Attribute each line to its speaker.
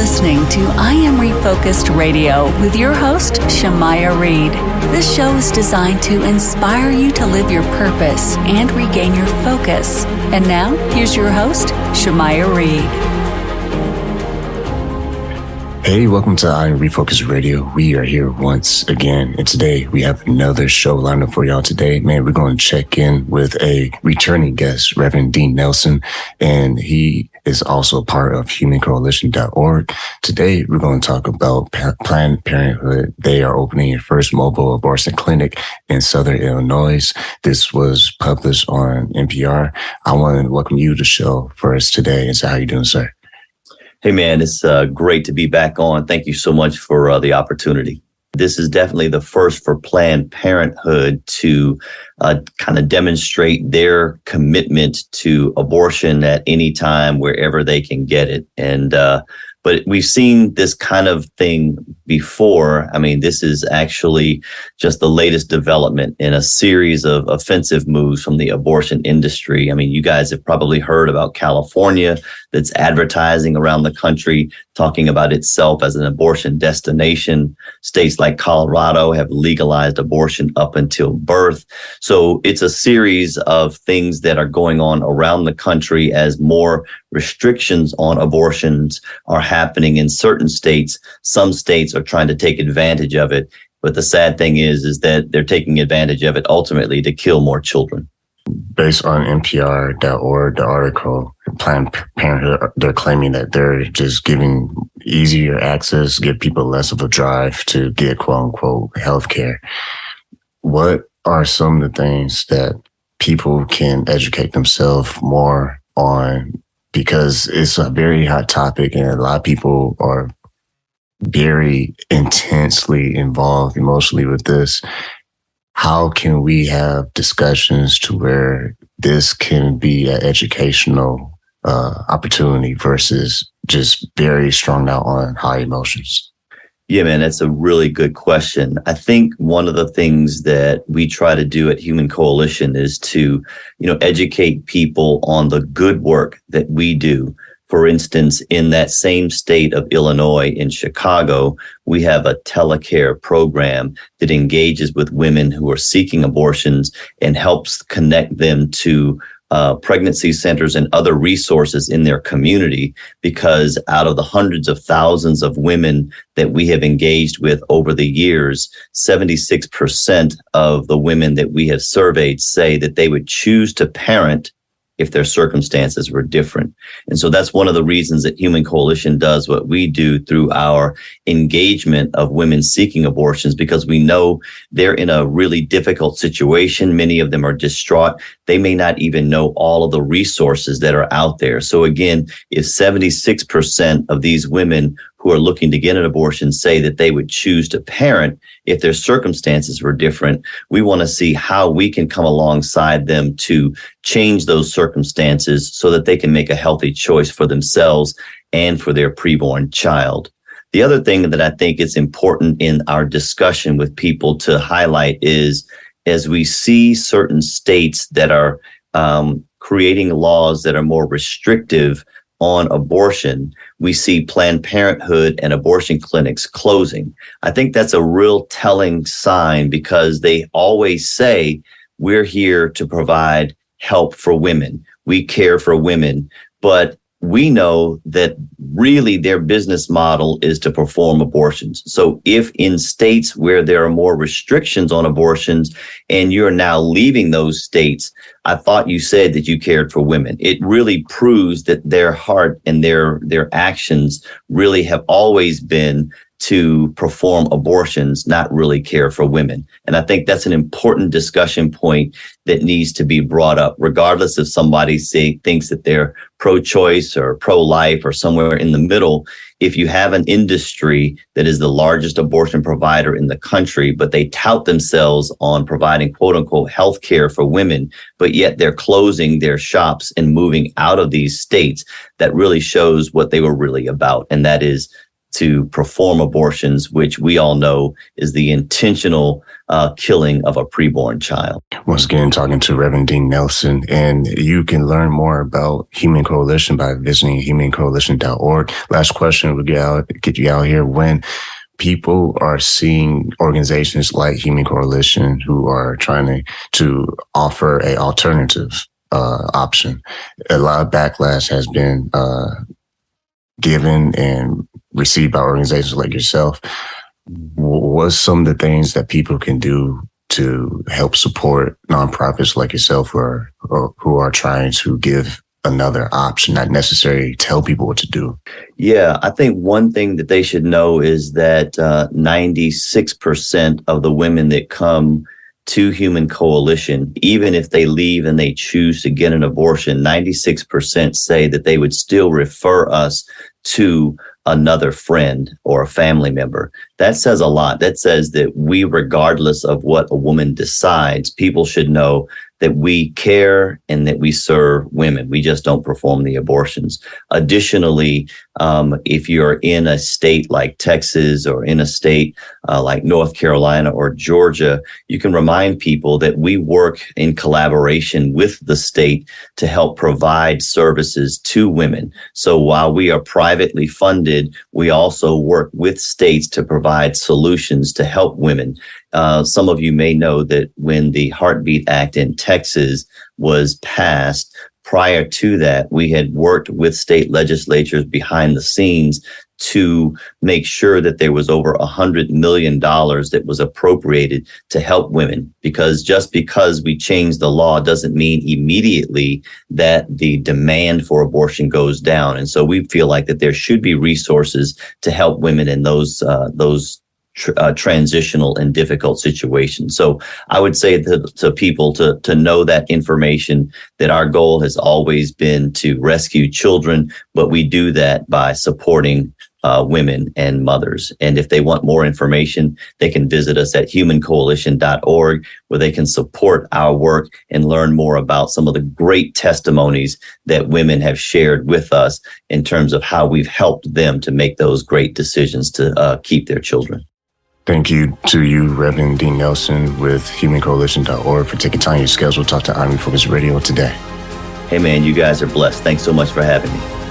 Speaker 1: listening to I Am Refocused Radio with your host, Shamaya Reed. This show is designed to inspire you to live your purpose and regain your focus. And now, here's your host, Shamaya Reed.
Speaker 2: Hey, welcome to I Am Refocused Radio. We are here once again, and today we have another show lined up for y'all today. Man, we're going to check in with a returning guest, Reverend Dean Nelson, and he is also part of humancoalition.org. Today, we're going to talk about Planned Parenthood. They are opening their first mobile abortion clinic in Southern Illinois. This was published on NPR. I want to welcome you to the show first today. And so how you doing, sir?
Speaker 3: Hey, man, it's great to be back on. Thank you so much for the opportunity. This is definitely the first for Planned Parenthood to kind of demonstrate their commitment to abortion at any time, wherever they can get it. But we've seen this kind of thing before. I mean, this is actually just the latest development in a series of offensive moves from the abortion industry. I mean, you guys have probably heard about California that's advertising around the country, talking about itself as an abortion destination. States like Colorado have legalized abortion up until birth. So it's a series of things that are going on around the country as more restrictions on abortions are happening in certain states. Some states are trying to take advantage of it. But the sad thing is that they're taking advantage of it ultimately to kill more children.
Speaker 2: Based on NPR.org, the article, Planned Parenthood, they're claiming that they're just giving easier access, give people less of a drive to get quote unquote health care. What are some of the things that people can educate themselves more on? Because it's a very hot topic and a lot of people are very intensely involved emotionally with this. How can we have discussions to where this can be an educational opportunity versus just very strung out on high emotions?
Speaker 3: Yeah, man, that's a really good question. I think one of the things that we try to do at Human Coalition is to, educate people on the good work that we do. For instance, in that same state of Illinois, in Chicago, we have a telecare program that engages with women who are seeking abortions and helps connect them to pregnancy centers and other resources in their community, because out of the hundreds of thousands of women that we have engaged with over the years, 76% of the women that we have surveyed say that they would choose to parent if their circumstances were different. And so that's one of the reasons that Human Coalition does what we do through our engagement of women seeking abortions, because we know they're in a really difficult situation. Many of them are distraught. They may not even know all of the resources that are out there. So again, if 76% of these women who are looking to get an abortion say that they would choose to parent if their circumstances were different, we want to see how we can come alongside them to change those circumstances so that they can make a healthy choice for themselves and for their preborn child. The other thing that I think is important in our discussion with people to highlight is, as we see certain states that are creating laws that are more restrictive on abortion, we see Planned Parenthood and abortion clinics closing. I think that's a real telling sign, because they always say, we're here to provide help for women. We care for women. But we know that really their business model is to perform abortions. So if in states where there are more restrictions on abortions and you're now leaving those states, I thought you said that you cared for women. It really proves that their heart and their actions really have always been to perform abortions, not really care for women. And I think that's an important discussion point that needs to be brought up, regardless if somebody thinks that they're pro-choice or pro-life or somewhere in the middle. If you have an industry that is the largest abortion provider in the country, but they tout themselves on providing quote unquote health care for women, but yet they're closing their shops and moving out of these states, that really shows what they were really about. And that is to perform abortions, which we all know is the intentional killing of a preborn child.
Speaker 2: Once again, talking to Reverend Dean Nelson, and you can learn more about Human Coalition by visiting humancoalition.org. Last question, we'll get you out here. When people are seeing organizations like Human Coalition who are trying to offer a alternative option, a lot of backlash has been given and received by organizations like yourself. What's some of the things that people can do to help support nonprofits like yourself who are trying to give another option, not necessarily tell people what to do?
Speaker 3: Yeah, I think one thing that they should know is that 96% of the women that come to Human Coalition, even if they leave and they choose to get an abortion, 96% say that they would still refer us to another friend or a family member. That says a lot. That says that we, regardless of what a woman decides, people should know that we care and that we serve women. We just don't perform the abortions. Additionally, if you're in a state like Texas or in a state like North Carolina or Georgia, you can remind people that we work in collaboration with the state to help provide services to women. So while we are privately funded, we also work with states to provide solutions to help women. Some of you may know that when the Heartbeat Act in Texas was passed, prior to that, we had worked with state legislatures behind the scenes to make sure that there was over $100 million that was appropriated to help women. Because just because we changed the law doesn't mean immediately that the demand for abortion goes down. And so we feel like that there should be resources to help women in those transitional and difficult situations. So I would say to people to know that information, that our goal has always been to rescue children, but we do that by supporting women and mothers. And if they want more information, they can visit us at humancoalition.org, where they can support our work and learn more about some of the great testimonies that women have shared with us in terms of how we've helped them to make those great decisions to keep their children.
Speaker 2: Thank you to you, Reverend Dean Nelson with humancoalition.org, for taking time in your schedule to talk to Army Focus Radio today.
Speaker 3: Hey, man, you guys are blessed. Thanks so much for having me.